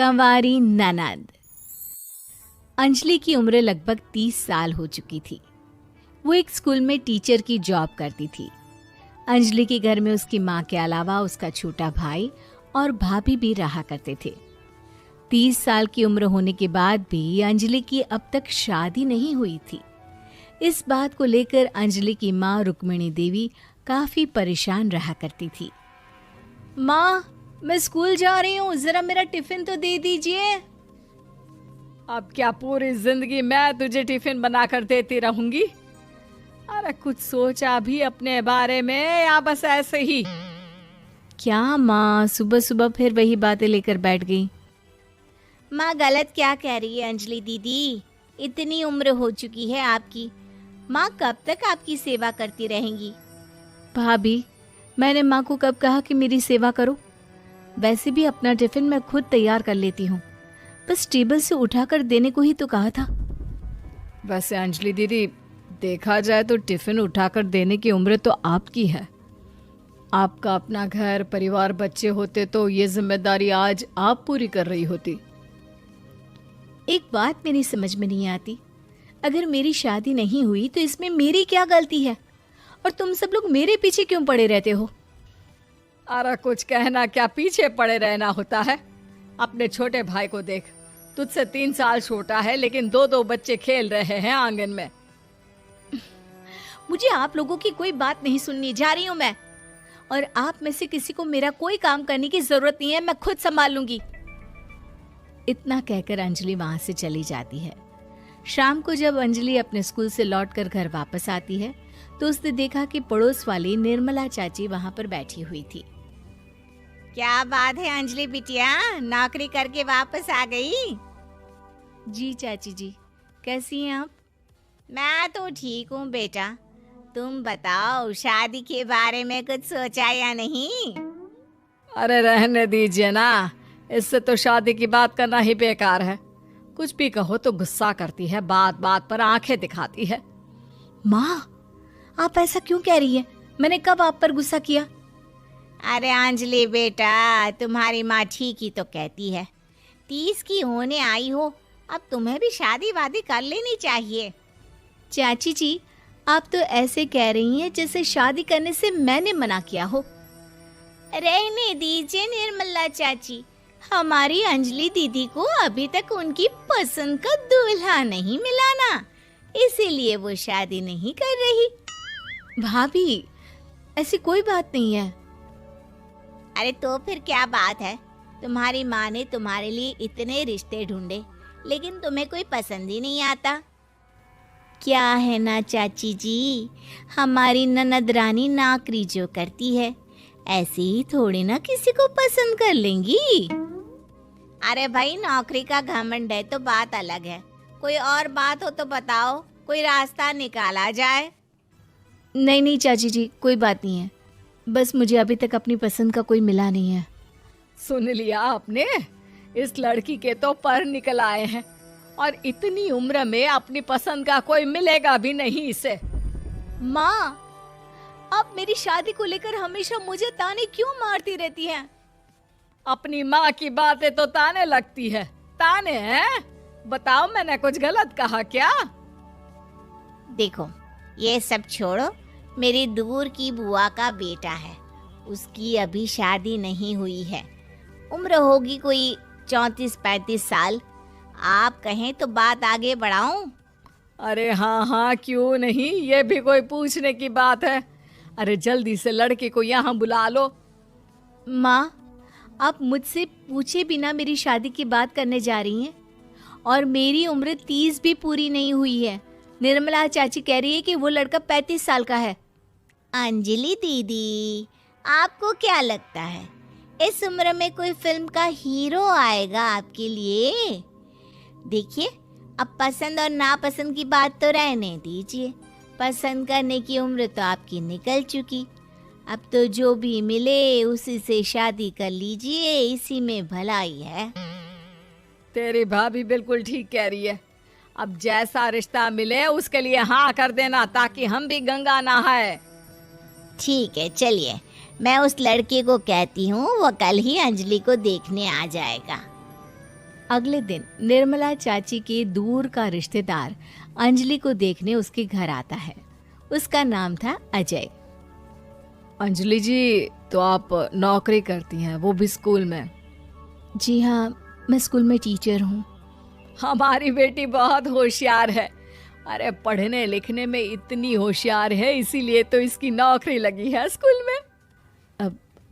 कंवारी ननद। अंजलि की उम्र लगभग 30 साल हो चुकी थी। वो एक स्कूल में टीचर की जॉब करती थी। अंजलि के घर में उसकी माँ के अलावा उसका छोटा भाई और भाभी भी रहा करते थे। 30 साल की उम्र होने के बाद भी अंजलि की अब तक शादी नहीं हुई थी। इस बात को लेकर अंजलि की माँ रुक्मिणी देवी काफी परेशान रहा करती थी। माँ, मैं स्कूल जा रही हूँ, जरा मेरा टिफिन तो दे दीजिए। अब क्या पूरी जिंदगी मैं तुझे टिफिन बनाकर देती रहूंगी? अरे कुछ सोचा भी अपने बारे में या बस ऐसे ही? क्या माँ, सुबह सुबह फिर वही बातें लेकर बैठ गई। माँ गलत क्या कह रही है अंजलि दीदी? इतनी उम्र हो चुकी है आपकी, माँ कब तक आपकी सेवा करती रहेंगी? भाभी, मैंने माँ को कब कहा कि मेरी सेवा करो? वैसे भी अपना टिफिन मैं खुद तैयार कर लेती हूँ, बस टेबल से उठाकर देने को ही तो कहा था। वैसे अंजलि दीदी, देखा जाए तो टिफिन उठाकर देने की उम्र तो आपकी है। आपका अपना घर परिवार बच्चे होते तो ये जिम्मेदारी आज आप पूरी कर रही होती। एक बात मेरी समझ में नहीं आती, अगर मेरी शादी नहीं हुई तो इसमें मेरी क्या गलती है और तुम सब लोग मेरे पीछे क्यों पड़े रहते हो? अरे कुछ कहना क्या, पीछे पड़े रहना होता है। अपने छोटे भाई को देख, तुझसे 3 साल छोटा है लेकिन 2 बच्चे खेल रहे हैं आंगन में। मुझे आप लोगों की कोई बात नहीं सुननी, जा रही हूँ मैं। और आप में से किसी को मेरा कोई काम करने की जरूरत नहीं है, मैं खुद संभाल लूंगी। इतना कहकर अंजलि वहां से चली जाती है। शाम को जब अंजलि अपने स्कूल से लौटकर घर वापस आती है तो उसने देखा कि पड़ोस वाली निर्मला चाची वहां पर बैठी हुई थी। क्या बात है अंजलि बिटिया, नौकरी करके वापस आ गई? जी चाची जी, कैसी हैं आप? मैं तो ठीक हूँ बेटा, तुम बताओ शादी के बारे में कुछ सोचा या नहीं? अरे रहने दीजिए ना, इससे तो शादी की बात करना ही बेकार है। कुछ भी कहो तो गुस्सा करती है, बात बात पर आंखें दिखाती है। माँ, आप ऐसा क्यों कह रही हैं? मैंने कब आप पर गुस्सा किया? अरे अंजलि बेटा, तुम्हारी माँ ठीक ही तो कहती है। 30 की होने आई हो, अब तुम्हें भी शादी वादी कर लेनी चाहिए। चाची जी, आप तो ऐसे कह रही हैं जैसे शादी करने से मैंने मना किया हो। रहने दीजिए निर्मला चाची, हमारी अंजलि दीदी को अभी तक उनकी पसंद का दूल्हा नहीं मिला ना, इसीलिए वो शादी नहीं कर रही। भाभी, ऐसी कोई बात नहीं है। अरे तो फिर क्या बात है? तुम्हारी माँ ने तुम्हारे लिए इतने रिश्ते ढूंढे लेकिन तुम्हें कोई पसंद ही नहीं आता। क्या है ना चाची जी, हमारी ननद रानी नौकरी जो करती है ऐसे ही थोड़ी ना किसी को पसंद कर लेंगी। अरे भाई, नौकरी का घमंड है तो बात अलग है, कोई और बात हो तो बताओ, कोई रास्ता निकाला जाए। नहीं नहीं चाची जी, कोई बात नहीं है, बस मुझे अभी तक अपनी पसंद का कोई मिला नहीं है। सुन लिया आपने, इस लड़की के तो पर निकल आए हैं और इतनी उम्र में अपनी पसंद का कोई मिलेगा भी नहीं इसे। माँ, आप मेरी शादी को लेकर हमेशा मुझे ताने क्यों मारती रहती हैं? अपनी माँ की बातें तो ताने लगती है। ताने हैं? बताओ, मैंने कुछ गलत कहा क्या? देखो, ये सब छोड़ो, मेरी दूर की बुआ का बेटा है, उसकी अभी शादी नहीं हुई है, उम्र होगी कोई 34-35 साल। आप कहें तो बात आगे बढ़ाऊं? अरे हाँ हाँ, क्यों नहीं, ये भी कोई पूछने की बात है। अरे जल्दी से लड़के को यहाँ बुला लो। माँ, आप मुझसे पूछे बिना मेरी शादी की बात करने जा रही हैं और मेरी उम्र 30 भी पूरी नहीं हुई है। निर्मला चाची कह रही है कि वो लड़का 35 साल का है। अंजलि दीदी, आपको क्या लगता है इस उम्र में कोई फिल्म का हीरो आएगा आपके लिए? देखिए, अब पसंद और नापसंद की बात तो रहने दीजिए, पसंद करने की उम्र तो आपकी निकल चुकी। अब तो जो भी मिले उसी से शादी कर लीजिए, इसी में भलाई है। तेरी भाभी बिल्कुल ठीक कह रही है। अब जैसा रिश्ता मिले उसके लिए हाँ कर देना, ताकि हम भी गंगा नहाए। ठीक है, चलिए मैं उस लड़के को कहती हूँ, वो कल ही अंजलि को देखने आ जाएगा। अगले दिन निर्मला चाची के दूर का रिश्तेदार अंजलि को देखने उसके घर आता है। उसका नाम था अजय। अंजलि जी, तो आप नौकरी करती हैं, वो भी स्कूल में? जी हाँ, मैं स्कूल में टीचर हूँ। हमारी बेटी बहुत होशियार है। अरे पढ़ने लिखने में इतनी होशियार है, इसीलिए तो इसकी नौकरी लगी है स्कूल में।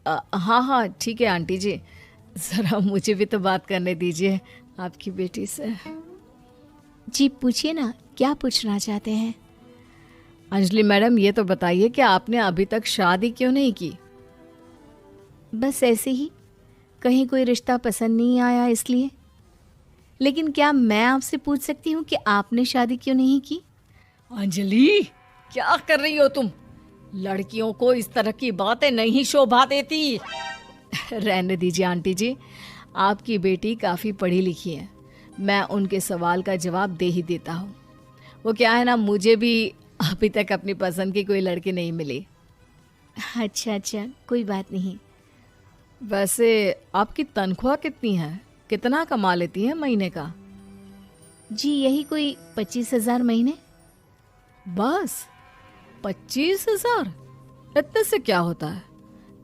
हाँ हाँ ठीक है आंटी जी, ज़रा मुझे भी तो बात करने दीजिए आपकी बेटी से। जी पूछिए ना, क्या पूछना चाहते हैं? अंजलि मैडम, ये तो बताइए कि आपने अभी तक शादी क्यों नहीं की? बस ऐसे ही, कहीं कोई रिश्ता पसंद नहीं आया इसलिए। लेकिन क्या मैं आपसे पूछ सकती हूँ कि आपने शादी क्यों नहीं की? अंजलि, क्या कर रही हो तुम? लड़कियों को इस तरह की बातें नहीं शोभा देती। रहने दीजिए आंटी जी, आपकी बेटी काफ़ी पढ़ी लिखी है, मैं उनके सवाल का जवाब दे ही देता हूँ। वो क्या है ना, मुझे भी अभी तक अपनी पसंद की कोई लड़की नहीं मिली। अच्छा, कोई बात नहीं। वैसे आपकी तनख्वाह कितनी है? कितना कमा लेती हैं महीने का? जी यही कोई 25,000 महीने। बस 25,000? इतने से क्या होता है?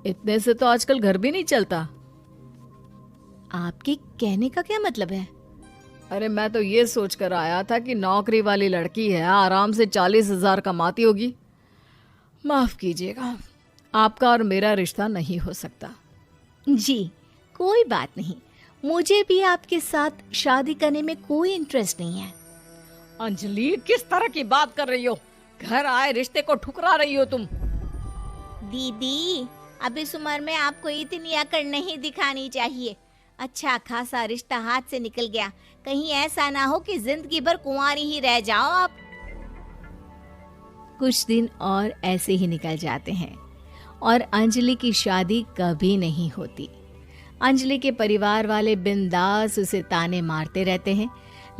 इतने से तो आजकल घर भी नहीं चलता। आपके कहने का क्या मतलब है? अरे मैं तो ये सोच कर आया था कि नौकरी वाली लड़की है, आराम से 40,000 कमाती होगी। माफ कीजिएगा, आपका और मेरा रिश्ता नहीं हो सकता। जी कोई बात नहीं, मुझे भी आपके साथ शादी करने में कोई इंटरेस्ट नहीं है। अंजलि, किस तरह की बात कर रही हो? घर आए रिश्ते को ठुकरा रही हो तुम। दीदी, अब इस उम्र में आपको इतनी अकड़ नहीं दिखानी चाहिए। अच्छा खासा रिश्ता हाथ से निकल गया, कहीं ऐसा ना हो कि जिंदगी भर कुंवारी ही रह जाओ आप। कुछ दिन और ऐसे ही निकल जाते हैं और अंजलि की शादी कभी नहीं होती। अंजलि के परिवार वाले बिंदास उसे ताने मारते रहते हैं,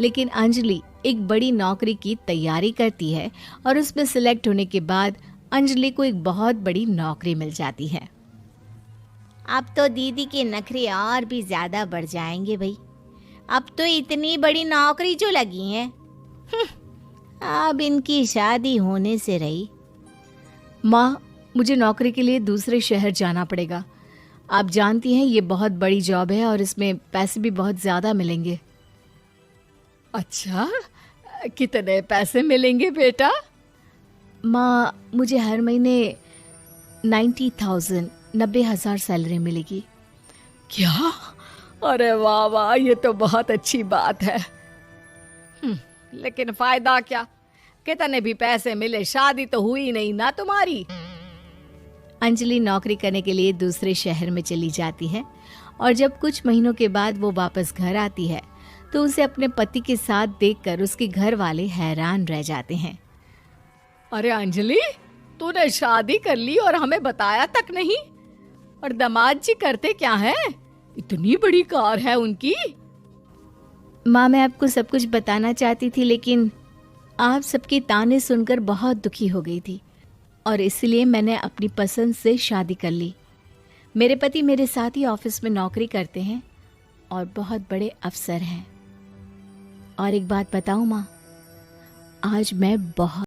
लेकिन अंजलि एक बड़ी नौकरी की तैयारी करती है और उसमें सिलेक्ट होने के बाद अंजलि को एक बहुत बड़ी नौकरी मिल जाती है। अब तो दीदी के नखरे और भी ज्यादा बढ़ जाएंगे भाई। अब तो इतनी बड़ी नौकरी जो लगी है, अब इनकी शादी होने से रही। माँ, मुझे नौकरी के लिए दूसरे शहर जाना पड़ेगा। आप जानती हैं ये बहुत बड़ी जॉब है और इसमें पैसे भी बहुत ज़्यादा मिलेंगे। अच्छा, कितने पैसे मिलेंगे बेटा? माँ, मुझे हर महीने 90,000 सैलरी मिलेगी। क्या? अरे वाह वाह, ये तो बहुत अच्छी बात है। लेकिन फायदा क्या? कितने भी पैसे मिले, शादी तो हुई नहीं ना तुम्हारी। अंजलि नौकरी करने के लिए दूसरे शहर में चली जाती है और जब कुछ महीनों के बाद वो वापस घर आती है तो उसे अपने पति के साथ देखकर उसके घर वाले हैरान रह जाते हैं। अरे अंजलि, तूने शादी कर ली और हमें बताया तक नहीं। और दामाद जी करते क्या है? इतनी बड़ी कार है उनकी। माँ, मैं आपको सब कुछ बताना चाहती थी, लेकिन आप सबके ताने सुनकर बहुत दुखी हो गई थी और इसलिए मैंने अपनी पसंद से शादी कर ली। मेरे पति मेरे साथ ही ऑफिस में नौकरी करते हैं और बहुत बड़े अफसर हैं। और एक बात बताऊं माँ, आज मैं बहुत